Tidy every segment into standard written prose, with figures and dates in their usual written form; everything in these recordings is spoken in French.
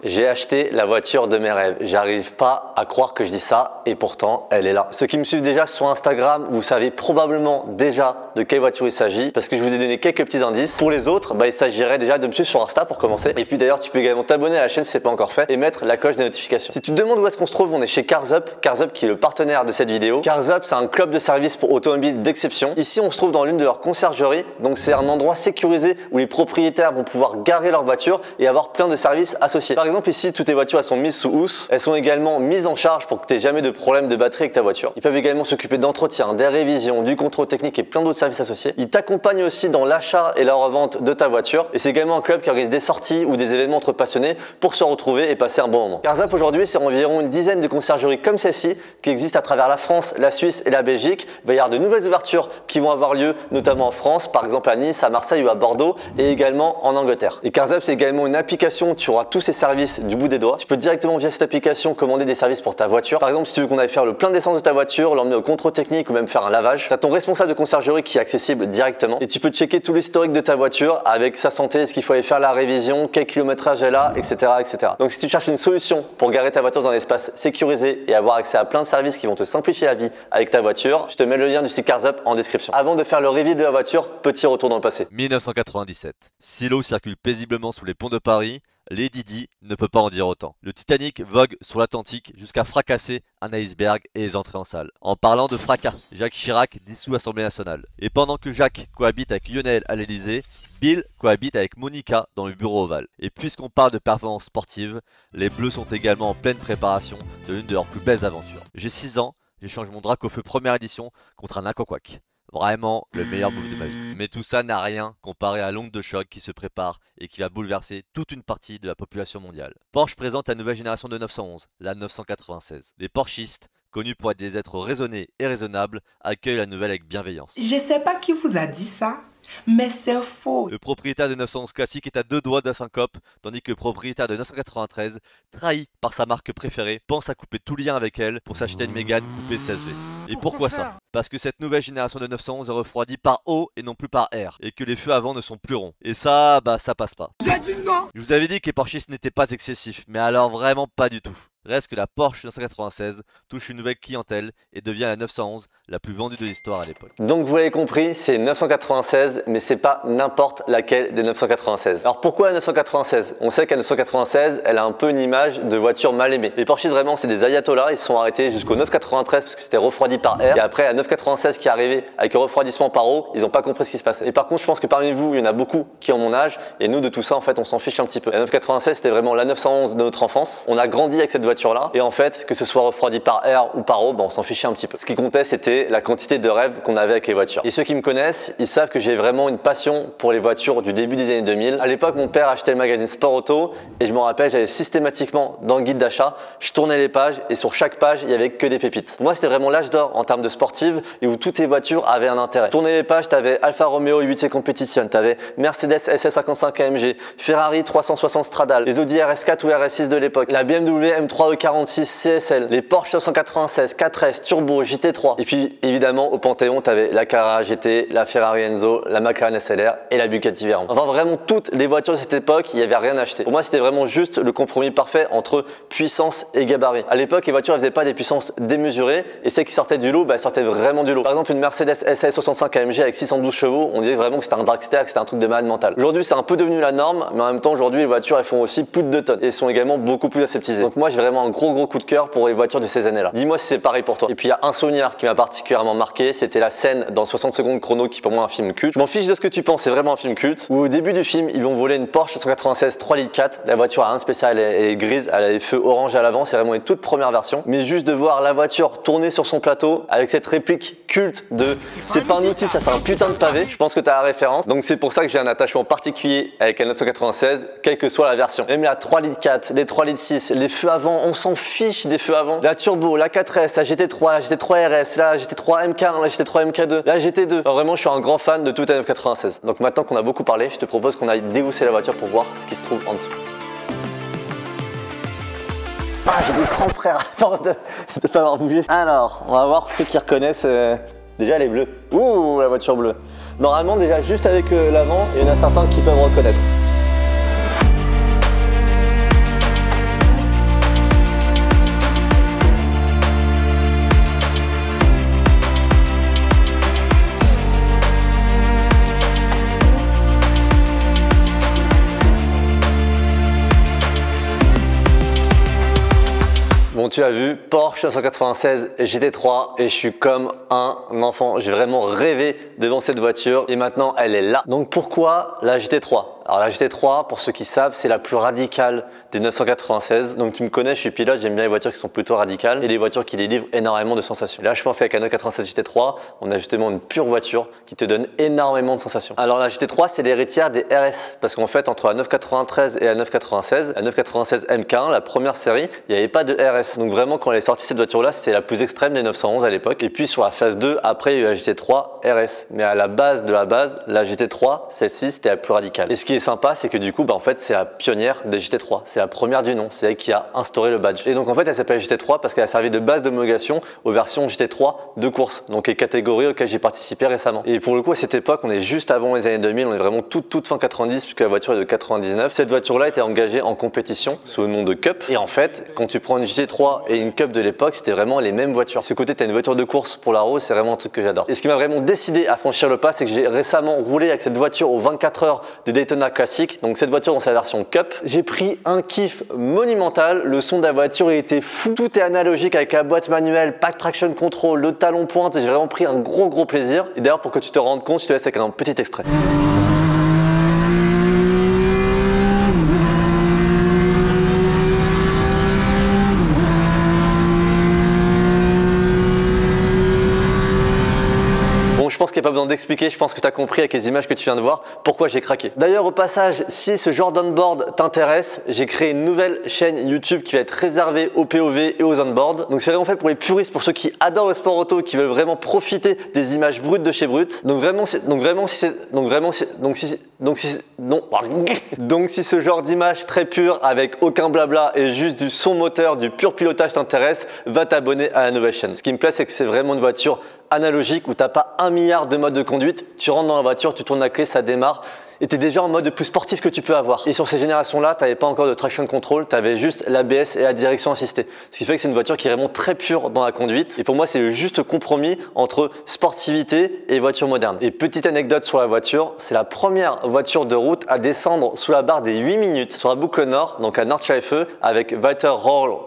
J'ai acheté la voiture de mes rêves. J'arrive pas à croire que je dis ça et pourtant elle est là. Ceux qui me suivent déjà sur Instagram, vous savez probablement déjà de quelle voiture il s'agit parce que je vous ai donné quelques petits indices. Pour les autres, il s'agirait déjà de me suivre sur Insta pour commencer. Et puis d'ailleurs, tu peux également t'abonner à la chaîne si ce n'est pas encore fait et mettre la cloche des notifications. Si tu te demandes où est-ce qu'on se trouve, on est chez CarsUp. CarsUp qui est le partenaire de cette vidéo. CarsUp, c'est un club de service pour automobiles d'exception. Ici, on se trouve dans l'une de leurs conciergeries. Donc c'est un endroit sécurisé où les propriétaires vont pouvoir garer leur voiture et avoir plein de services associés. Par exemple, ici, toutes tes voitures elles sont mises sous housse. Elles sont également mises en charge pour que tu n'aies jamais de problème de batterie avec ta voiture. Ils peuvent également s'occuper d'entretien, des révisions, du contrôle technique et plein d'autres services associés. Ils t'accompagnent aussi dans l'achat et la revente de ta voiture. Et c'est également un club qui organise des sorties ou des événements entre passionnés pour se retrouver et passer un bon moment. CarsUp aujourd'hui, c'est environ une dizaine de conciergeries comme celle-ci qui existent à travers la France, la Suisse et la Belgique. Il va y avoir de nouvelles ouvertures qui vont avoir lieu notamment en France, par exemple à Nice, à Marseille ou à Bordeaux et également en Angleterre. Et CarsUp, c'est également une application où tu auras tous ces services du bout des doigts. Tu peux directement via cette application commander des services pour ta voiture. Par exemple, si tu veux qu'on aille faire le plein d'essence de ta voiture, l'emmener au contrôle technique ou même faire un lavage, tu as ton responsable de conciergerie qui est accessible directement et tu peux checker tout l'historique de ta voiture avec sa santé, est-ce qu'il faut aller faire la révision, quel kilométrage elle a, etc., etc. Donc si tu cherches une solution pour garer ta voiture dans un espace sécurisé et avoir accès à plein de services qui vont te simplifier la vie avec ta voiture, je te mets le lien du site CarsUp en description. Avant de faire le review de la voiture, petit retour dans le passé. 1997. Si l'eau circule paisiblement sous les ponts de Paris, Lady Di ne peut pas en dire autant. Le Titanic vogue sur l'Atlantique jusqu'à fracasser un iceberg et les entrées en salle. En parlant de fracas, Jacques Chirac dissout l'Assemblée nationale. Et pendant que Jacques cohabite avec Lionel à l'Elysée, Bill cohabite avec Monica dans le bureau ovale. Et puisqu'on parle de performance sportive, les Bleus sont également en pleine préparation de l'une de leurs plus belles aventures. J'ai 6 ans, j'échange mon drac au feu première édition contre un Aquaquack. Vraiment le meilleur move de ma vie. Mais tout ça n'a rien comparé à l'onde de choc qui se prépare et qui va bouleverser toute une partie de la population mondiale. Porsche présente la nouvelle génération de 911, la 996. Les Porschistes, connus pour être des êtres raisonnés et raisonnables, accueillent la nouvelle avec bienveillance. Je sais pas qui vous a dit ça, mais c'est faux. Le propriétaire de 911 classique est à 2 doigts d'un syncope, tandis que le propriétaire de 993, trahi par sa marque préférée, pense à couper tout lien avec elle pour s'acheter une Mégane coupée 16V. Et pourquoi ça? Parce que cette nouvelle génération de 911 est refroidie par eau et non plus par air, et que les feux avant ne sont plus ronds. Et ça, ça passe pas. J'ai dit non. Je vous avais dit que les Porschistes n'étaient pas excessifs, mais alors vraiment pas du tout. Reste que la Porsche 996 touche une nouvelle clientèle et devient la 911 la plus vendue de l'histoire à l'époque. Donc vous l'avez compris, c'est 996, mais c'est pas n'importe laquelle des 996. Alors pourquoi la 996? On sait qu'à 996, elle a un peu une image de voiture mal aimée. Les Porsches vraiment c'est des ayatollahs, ils sont arrêtés jusqu'au 993 parce que c'était refroidi par air. Et après la 996 qui est arrivée avec un refroidissement par eau, ils n'ont pas compris ce qui se passait. Et par contre, je pense que parmi vous, il y en a beaucoup qui ont mon âge et nous de tout ça en fait, on s'en fiche un petit peu. La 996 c'était vraiment la 911 de notre enfance. On a grandi avec cette voiture là et en fait que ce soit refroidi par air ou par eau, on s'en fichait un petit peu. Ce qui comptait c'était la quantité de rêves qu'on avait avec les voitures. Et ceux qui me connaissent, ils savent que j'ai vraiment une passion pour les voitures du début des années 2000. À l'époque, mon père achetait le magazine Sport Auto et je me rappelle, j'allais systématiquement dans le guide d'achat, je tournais les pages et sur chaque page, il y avait que des pépites. Pour moi, c'était vraiment l'âge d'or en termes de sportive et où toutes les voitures avaient un intérêt. Tournais les pages, tu avais Alfa Romeo 8C Competition, tu avais Mercedes SS55 AMG, Ferrari 360 Stradale, les Audi RS4 ou RS6 de l'époque, la BMW M3 E46 CSL, les Porsche 996, 4S, Turbo, JT3. Et puis évidemment au Panthéon, tu avais la Carrera GT, la Ferrari Enzo, la McLaren SLR et la Bugatti Veyron. Enfin vraiment toutes les voitures de cette époque, il n'y avait rien à acheter. Pour moi, c'était vraiment juste le compromis parfait entre puissance et gabarit. À l'époque, les voitures ne faisaient pas des puissances démesurées et celles qui sortaient du lot, elles sortaient vraiment du lot. Par exemple, une Mercedes SL 65 AMG avec 612 chevaux, on dirait vraiment que c'était un dragster, que c'était un truc de malade mental. Aujourd'hui, c'est un peu devenu la norme, mais en même temps, aujourd'hui, les voitures, elles font aussi plus de 2 tonnes et sont également beaucoup plus aseptisées. Donc moi, j'ai vraiment un gros coup de cœur pour les voitures de ces années-là. Dis-moi si c'est pareil pour toi. Et puis il y a un souvenir qui m'a particulièrement marqué, c'était la scène dans 60 secondes chrono qui est pour moi un film culte. Je m'en fiche de ce que tu penses, c'est vraiment un film culte où au début du film, ils vont voler une Porsche 996 3 litres 4. La voiture a un spécial, elle est grise, elle a les feux orange à l'avant, c'est vraiment une toute première version. Mais juste de voir la voiture tourner sur son plateau avec cette réplique culte de c'est pas un outil, ça c'est un putain de pavé. Je pense que tu as la référence. Donc c'est pour ça que j'ai un attachement particulier avec la 996, quelle que soit la version. Même la 3 litres 4, les 3 litres 6, les feux avant, on s'en fiche des feux avant. La Turbo, la 4S, la GT3, la GT3 RS, la GT3 MK1, la GT3 MK2, la GT2. Alors vraiment, je suis un grand fan de toute la 996. Donc maintenant qu'on a beaucoup parlé, je te propose qu'on aille dégousser la voiture pour voir ce qui se trouve en dessous. Ah, j'ai des crampes, frère, à force de pas avoir bougé. Alors, on va voir ceux qui reconnaissent. Déjà, elle est bleue. Ouh, la voiture bleue. Normalement, déjà, juste avec l'avant, il y en a certains qui peuvent reconnaître. Bon, tu as vu, Porsche 996 GT3 et je suis comme un enfant. J'ai vraiment rêvé devant cette voiture et maintenant elle est là. Donc pourquoi la GT3? Alors la GT3, pour ceux qui savent, c'est la plus radicale des 996. Donc tu me connais, je suis pilote, j'aime bien les voitures qui sont plutôt radicales et les voitures qui délivrent énormément de sensations. Et là, je pense qu'avec la 996 GT3, on a justement une pure voiture qui te donne énormément de sensations. Alors la GT3, c'est l'héritière des RS parce qu'en fait, entre la 993 et la 996 MK1, la première série, il n'y avait pas de RS. Donc vraiment, quand elle est sortie cette voiture-là, c'était la plus extrême des 911 à l'époque. Et puis sur la phase 2, après, il y a eu la GT3 RS. Mais à la base de la base, la GT3, celle-ci, c'était la plus radicale. Et ce qui est sympa, c'est que du coup, en fait, c'est la pionnière des GT3. C'est la première du nom. C'est elle qui a instauré le badge. Et donc, en fait, elle s'appelle GT3 parce qu'elle a servi de base d'homologation aux versions GT3 de course. Donc, les catégories auxquelles j'ai participé récemment. Et pour le coup, à cette époque, on est juste avant les années 2000. On est vraiment toute fin 90 puisque la voiture est de 99. Cette voiture-là était engagée en compétition sous le nom de Cup. Et en fait, quand tu prends une GT3 et une Cup de l'époque, c'était vraiment les mêmes voitures. Ce côté, tu as une voiture de course pour la rose, c'est vraiment un truc que j'adore. Et ce qui m'a vraiment décidé à franchir le pas, c'est que j'ai récemment roulé avec cette voiture aux 24 heures de Daytona Classic. Donc cette voiture dans sa version Cup, j'ai pris un kiff monumental. Le son de la voiture il était fou. Tout est analogique avec la boîte manuelle, pas de traction control, le talon pointe. J'ai vraiment pris un gros plaisir. Et d'ailleurs pour que tu te rendes compte, je te laisse avec un petit extrait. Je pense qu'il n'y a pas besoin d'expliquer, je pense que tu as compris avec les images que tu viens de voir pourquoi j'ai craqué. D'ailleurs au passage, si ce genre d'onboard t'intéresse, j'ai créé une nouvelle chaîne YouTube qui va être réservée aux POV et aux onboard. Donc c'est vraiment fait pour les puristes, pour ceux qui adorent le sport auto, qui veulent vraiment profiter des images brutes de chez Brut. Donc si ce genre d'image très pure avec aucun blabla et juste du son moteur, du pur pilotage t'intéresse, va t'abonner à la nouvelle chaîne. Ce qui me plaît, c'est que c'est vraiment une voiture analogique où tu n'as pas 1 milliard de modes de conduite. Tu rentres dans la voiture, tu tournes la clé, ça démarre et tu es déjà en mode le plus sportif que tu peux avoir. Et sur ces générations-là, tu n'avais pas encore de traction control, tu avais juste l'ABS et la direction assistée. Ce qui fait que c'est une voiture qui est vraiment très pure dans la conduite. Et pour moi, c'est le juste compromis entre sportivité et voiture moderne. Et petite anecdote sur la voiture, c'est la première voiture de route à descendre sous la barre des 8 minutes sur la boucle nord, donc à Nordschleife, avec Walter Röhrl.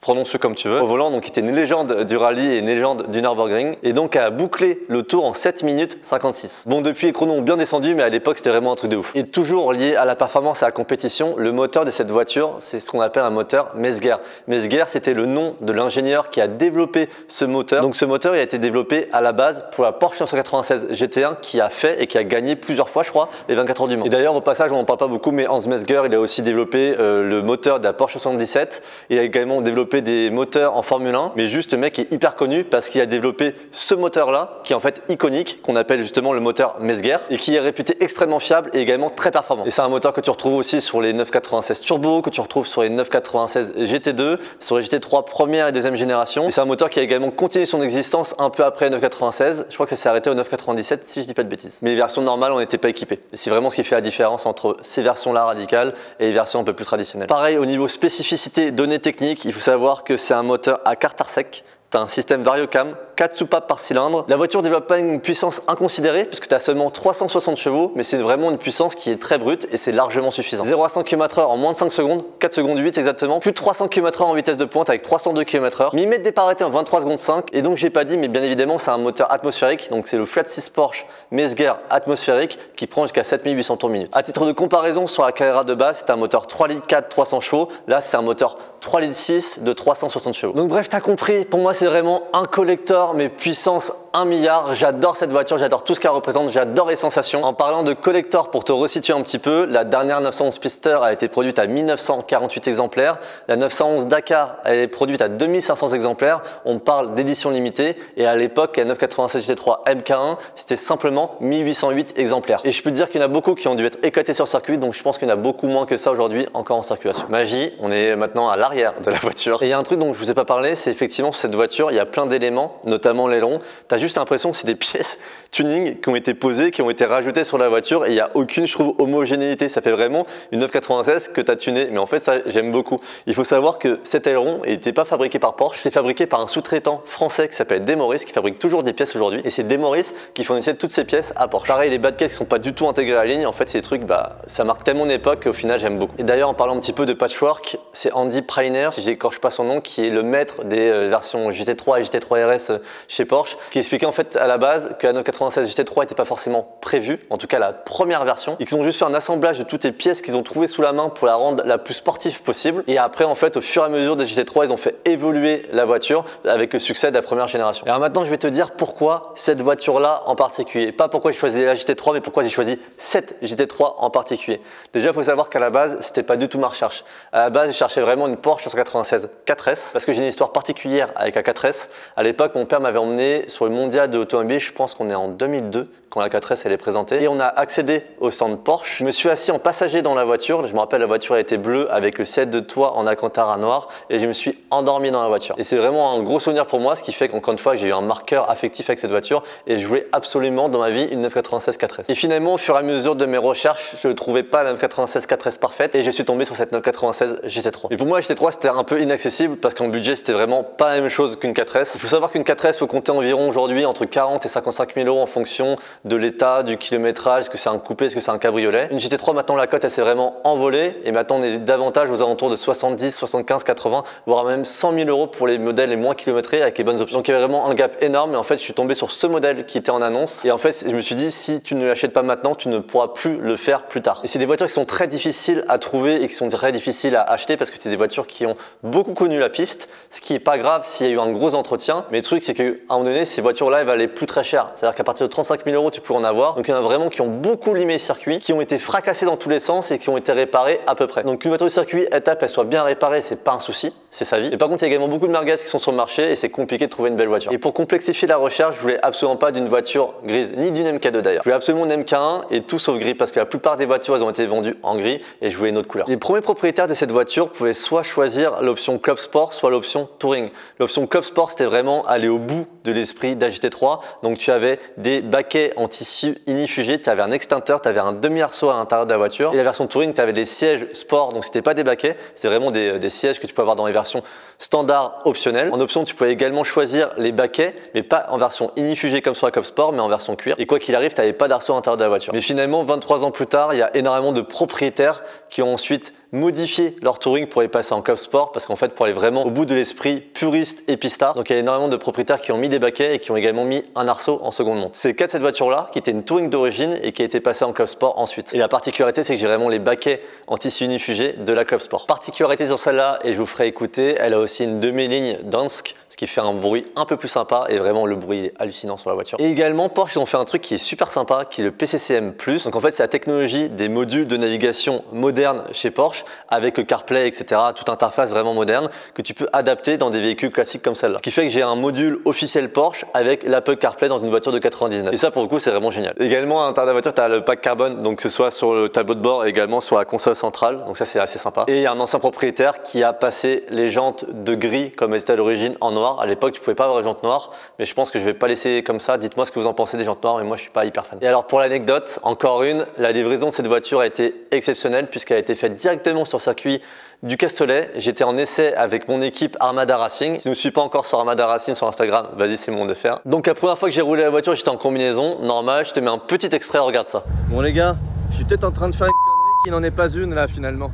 Prononce-le comme tu veux, au volant, donc qui était une légende du rallye et une légende du Nürburgring, et donc a bouclé le tour en 7 minutes 56. Bon, depuis les chronos ont bien descendu, mais à l'époque c'était vraiment un truc de ouf. Et toujours lié à la performance et à la compétition, le moteur de cette voiture, c'est ce qu'on appelle un moteur Mezger. Mezger, c'était le nom de l'ingénieur qui a développé ce moteur. Donc ce moteur il a été développé à la base pour la Porsche 996 GT1 qui a fait et qui a gagné plusieurs fois, je crois, les 24 heures du Mans. Et d'ailleurs, au passage, on n'en parle pas beaucoup, mais Hans Mezger, il a aussi développé le moteur de la Porsche 77. Il a également développé des moteurs en Formule 1, mais juste le mec est hyper connu parce qu'il a développé ce moteur là qui est en fait iconique, qu'on appelle justement le moteur Mezger et qui est réputé extrêmement fiable et également très performant. Et c'est un moteur que tu retrouves aussi sur les 996 Turbo, que tu retrouves sur les 996 GT2, sur les GT3 première et deuxième génération. Et c'est un moteur qui a également continué son existence un peu après 996. Je crois que ça s'est arrêté au 997 si je dis pas de bêtises. Mais les versions normales on n'était pas équipées. Et c'est vraiment ce qui fait la différence entre ces versions là radicales et les versions un peu plus traditionnelles. Pareil au niveau spécificité, données techniques, il faut savoir que c'est un moteur à carter sec. Tu as un système Variocam, 4 soupapes par cylindre. La voiture ne développe pas une puissance inconsidérée puisque tu as seulement 360 chevaux, mais c'est vraiment une puissance qui est très brute et c'est largement suffisant. 0 à 100 km/h en moins de 5 secondes, 4 secondes 8 exactement, plus de 300 km/h en vitesse de pointe avec 302 km/h, millimètre départ arrêté en 23 secondes 5 et donc j'ai pas dit mais bien évidemment c'est un moteur atmosphérique, donc c'est le Flat 6 Porsche Mezger atmosphérique qui prend jusqu'à 7800 tours minute. À titre de comparaison sur la Carrera de base, c'est un moteur 3 litres 4 300 chevaux, là c'est un moteur 3 litres 6 de 360 chevaux. Donc bref, t'as compris, pour moi c'est vraiment un collector mais puissance 1 milliard. J'adore cette voiture, j'adore tout ce qu'elle représente, j'adore les sensations. En parlant de collector, pour te resituer un petit peu, la dernière 911 Pista a été produite à 1948 exemplaires. La 911 Dakar, elle est produite à 2500 exemplaires. On parle d'édition limitée. Et à l'époque, la 996 GT3 MK1, c'était simplement 1808 exemplaires. Et je peux te dire qu'il y en a beaucoup qui ont dû être éclatés sur circuit, donc je pense qu'il y en a beaucoup moins que ça aujourd'hui encore en circulation. Magie, on est maintenant à l'arrière de la voiture. Et il y a un truc dont je vous ai pas parlé, c'est effectivement sur cette voiture, il y a plein d'éléments, notamment l'aileron. Tu as juste l'impression que c'est des pièces tuning qui ont été posées, qui ont été rajoutées sur la voiture et il n'y a aucune, je trouve, homogénéité. Ça fait vraiment une 996 que tu as tuné, mais en fait, ça, j'aime beaucoup. Il faut savoir que cet aileron n'était pas fabriqué par Porsche, c'était fabriqué par un sous-traitant français qui s'appelle Demoris, qui fabrique toujours des pièces aujourd'hui. Et c'est Demoris qui fournissait toutes ces pièces à Porsche. Pareil, les bas de caisse qui sont pas du tout intégrés à la ligne, en fait, c'est des trucs, ça marque tellement mon époque qu'au final, j'aime beaucoup. Et d'ailleurs, en parlant un petit peu de patchwork, c'est Andy Preiner, si j'écorche pas son nom, qui est le maître des versions GT3 et GT3 RS chez Porsche, qui expliquait en fait à la base que la 996 GT3 n'était pas forcément prévue, en tout cas la première version, et qu'ils ont juste fait un assemblage de toutes les pièces qu'ils ont trouvées sous la main pour la rendre la plus sportive possible. Et après, en fait, au fur et à mesure des GT3, ils ont fait évoluer la voiture avec le succès de la première génération. Et alors maintenant, je vais te dire pourquoi cette voiture-là en particulier. Pas pourquoi j'ai choisi la GT3, mais pourquoi j'ai choisi cette GT3 en particulier. Déjà, il faut savoir qu'à la base, c'était pas du tout ma recherche. À la base, je cherchais vraiment une Porsche 996 4S parce que j'ai une histoire particulière avec la 4S. À l'époque, mon père m'avait emmené sur le mondial de l'automobile, je pense qu'on est en 2002 quand la 4S elle est présentée, et on a accédé au stand Porsche. Je me suis assis en passager dans la voiture, je me rappelle la voiture elle était bleue avec le siège de toit en alcantara noir et je me suis endormi dans la voiture. Et c'est vraiment un gros souvenir pour moi, ce qui fait qu'encore une fois j'ai eu un marqueur affectif avec cette voiture et je voulais absolument dans ma vie une 996 4S. Et finalement au fur et à mesure de mes recherches, je ne trouvais pas la 996 4S parfaite et je suis tombé sur cette 996 GT3. Et pour moi la GT3 c'était un peu inaccessible parce qu'en budget c'était vraiment pas la même chose qu'une 4S. Il faut savoir qu'une 4S peut compter environ aujourd'hui entre 40 et 55 000 € en fonction de l'état, du kilométrage, est-ce que c'est un coupé, est-ce que c'est un cabriolet. Une GT3 maintenant la cote elle s'est vraiment envolée et maintenant on est davantage aux alentours de 70, 75, 80 voire même 100 000 € pour les modèles les moins kilométrés avec les bonnes options. Donc il y avait vraiment un gap énorme et en fait je suis tombé sur ce modèle qui était en annonce et en fait je me suis dit si tu ne l'achètes pas maintenant tu ne pourras plus le faire plus tard. Et c'est des voitures qui sont très difficiles à trouver et qui sont très difficiles à acheter parce que c'est des voitures qui ont beaucoup connu la piste, ce qui est pas grave s'il y a eu un gros entretien, mais le truc c'est qu'à un moment donné ces voitures là elles valaient plus très cher, c'est à dire qu'à partir de 35 000 € tu peux en avoir. Donc il y en a vraiment qui ont beaucoup limé le circuit, qui ont été fracassés dans tous les sens et qui ont été réparés à peu près. Donc une voiture de circuit étape elle soit bien réparée, c'est pas un souci, c'est sa vie. Et par contre il y a également beaucoup de merguez qui sont sur le marché et c'est compliqué de trouver une belle voiture. Et pour complexifier la recherche, je voulais absolument pas d'une voiture grise, ni d'une MK2 d'ailleurs. Je voulais absolument une MK1 et tout sauf gris parce que la plupart des voitures elles ont été vendues en gris et je voulais une autre couleur. Les premiers propriétaires de cette voiture pouvaient soit choisir l'option Club Sport, soit l'option Touring. L'option Club Sport c'était vraiment aller au bout de l'esprit d'AGT3. Donc tu avais des baquets en tissu inifugé, tu avais un extincteur, tu avais un demi-arceau à l'intérieur de la voiture. Et la version Touring, tu avais des sièges sport, donc c'était pas des baquets, c'était vraiment des sièges que tu peux avoir dans les versions standard optionnelles. En option, tu pouvais également choisir les baquets, mais pas en version inifugée comme sur la Club Sport, mais en version cuir. Et quoi qu'il arrive, tu n'avais pas d'arceau à l'intérieur de la voiture. Mais finalement, 23 ans plus tard, il y a énormément de propriétaires qui ont ensuite modifier leur Touring pour les passer en Club Sport parce qu'en fait pour aller vraiment au bout de l'esprit puriste et pistard. Donc il y a énormément de propriétaires qui ont mis des baquets et qui ont également mis un arceau en seconde monte. C'est le cas de cette voiture là qui était une Touring d'origine et qui a été passée en Club Sport ensuite. Et la particularité c'est que j'ai vraiment les baquets en tissu unifugé de la Club Sport. Particularité sur celle-là et je vous ferai écouter, elle a aussi une demi-ligne Dansk, ce qui fait un bruit un peu plus sympa et vraiment le bruit est hallucinant sur la voiture. Et également Porsche ils ont fait un truc qui est super sympa qui est le PCCM+. Donc en fait c'est la technologie des modules de navigation modernes chez Porsche avec le CarPlay, etc. Toute interface vraiment moderne que tu peux adapter dans des véhicules classiques comme celle-là. Ce qui fait que j'ai un module officiel Porsche avec l'Apple CarPlay dans une voiture de 99. Et ça pour le coup c'est vraiment génial. Également à l'intérieur de la voiture tu as le pack carbone, donc que ce soit sur le tableau de bord et également sur la console centrale. Donc ça c'est assez sympa. Et il y a un ancien propriétaire qui a passé les jantes de gris comme elles étaient à l'origine en noir. À l'époque tu pouvais pas avoir les jantes noires, mais je pense que je vais pas laisser comme ça. Dites-moi ce que vous en pensez des jantes noires, mais moi je suis pas hyper fan. Et alors pour l'anecdote, encore une, la livraison de cette voiture a été exceptionnelle puisqu'elle a été faite directement sur circuit du Castellet. J'étais en essai avec mon équipe Armada Racing. Si tu ne me suis pas encore sur Armada Racing sur Instagram, vas-y c'est le moment de faire. Donc la première fois que j'ai roulé la voiture, j'étais en combinaison normale. Je te mets un petit extrait, regarde ça. Bon les gars, je suis peut-être en train de faire une connerie qui n'en est pas une là finalement.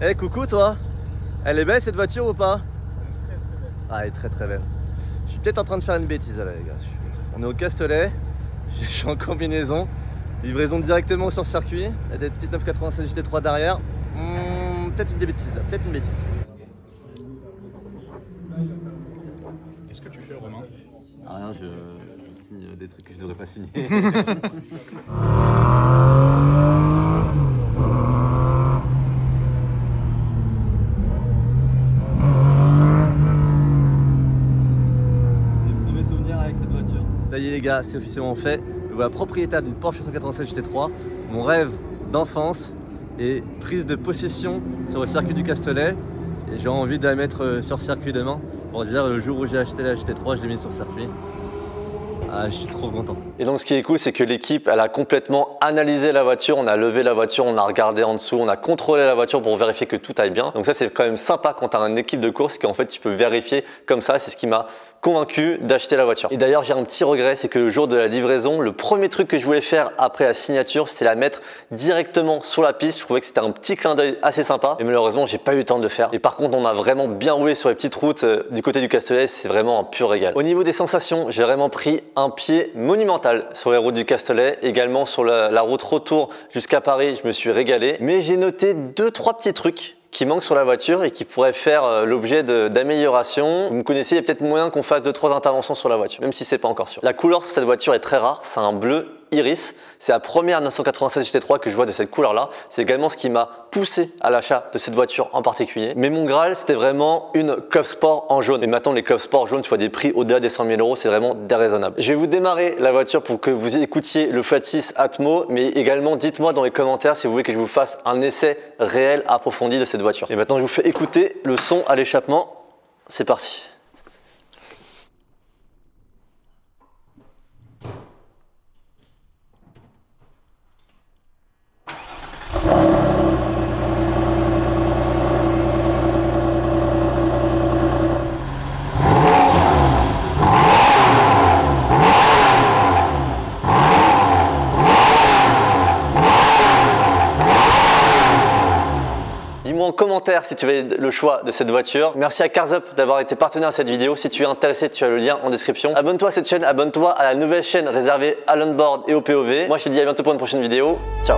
Eh coucou toi, elle est belle cette voiture ou pas? Elle est très belle. Ah elle est très belle. Je suis peut-être en train de faire une bêtise là les gars. On est au Castellet, je suis en combinaison. Livraison directement sur circuit. Il y a des petites 996 GT3 derrière. Peut-être une bêtise, peut-être une bêtise. Qu'est-ce que tu fais, Romain? Ah rien, je signe des trucs que je ne devrais pas signer. Ça y est les gars, c'est officiellement fait. Voilà, propriétaire d'une Porsche 996 GT3. Mon rêve d'enfance est prise de possession sur le circuit du Castellet. Et j'ai envie de la mettre sur circuit demain pour dire le jour où j'ai acheté la GT3, je l'ai mise sur circuit. Ah, je suis trop content. Et donc ce qui est cool, c'est que l'équipe, elle a complètement analysé la voiture, on a levé la voiture, on a regardé en dessous, on a contrôlé la voiture pour vérifier que tout aille bien. Donc ça, c'est quand même sympa quand tu as une équipe de course, qu'en fait tu peux vérifier comme ça. C'est ce qui m'a convaincu d'acheter la voiture. Et d'ailleurs, j'ai un petit regret, c'est que le jour de la livraison, le premier truc que je voulais faire après la signature, c'était la mettre directement sur la piste. Je trouvais que c'était un petit clin d'œil assez sympa, mais malheureusement, j'ai pas eu le temps de le faire. Et par contre, on a vraiment bien roulé sur les petites routes du côté du Castellet, c'est vraiment un pur régal. Au niveau des sensations, j'ai vraiment pris un pied monumental sur les routes du Castellet, également sur la route retour jusqu'à Paris, je me suis régalé. Mais j'ai noté 2-3 petits trucs qui manquent sur la voiture et qui pourraient faire l'objet d'améliorations. Vous me connaissez, il y a peut-être moyen qu'on fasse 2-3 interventions sur la voiture, même si c'est pas encore sûr. La couleur sur cette voiture est très rare, c'est un bleu iris. C'est la première 996 GT3 que je vois de cette couleur-là. C'est également ce qui m'a poussé à l'achat de cette voiture en particulier. Mais mon Graal, c'était vraiment une Club Sport en jaune. Et maintenant, les Club Sport jaunes, tu vois des prix au-delà des 100 000 €, c'est vraiment déraisonnable. Je vais vous démarrer la voiture pour que vous écoutiez le Flat 6 Atmo, mais également dites-moi dans les commentaires si vous voulez que je vous fasse un essai réel approfondi de cette voiture. Et maintenant, je vous fais écouter le son à l'échappement. C'est parti. Dis-moi en commentaire si tu avais le choix de cette voiture. Merci à Cars Up d'avoir été partenaire de cette vidéo. Si tu es intéressé, tu as le lien en description. Abonne-toi à cette chaîne, abonne-toi à la nouvelle chaîne réservée à l'onboard et au POV. Moi, je te dis à bientôt pour une prochaine vidéo. Ciao!